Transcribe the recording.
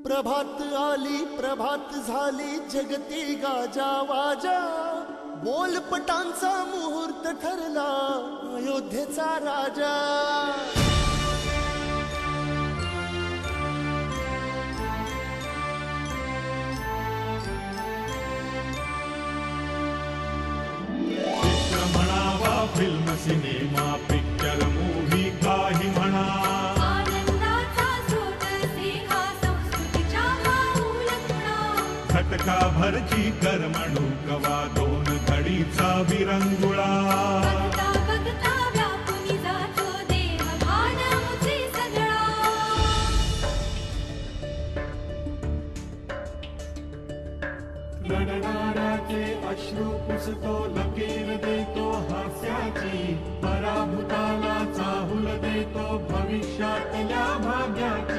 प्रभात आली प्रभात झाली जगती गाजा वाजा, बोलपटांचा मुहूर्त ठरला अयोध्येचा राजा। चित्र म्हणावा फिल्म सिनेमा पिक्चर मूव्ही काही म्हणा, घटका भरची करमणूक वा दोन घडीचा विरंगुळा, रडणाऱ्याचे अश्रू पुसतो लकीर देतो हास्याची, पराभूताला चाहूल देतो भविष्यातल्या भाग्याची।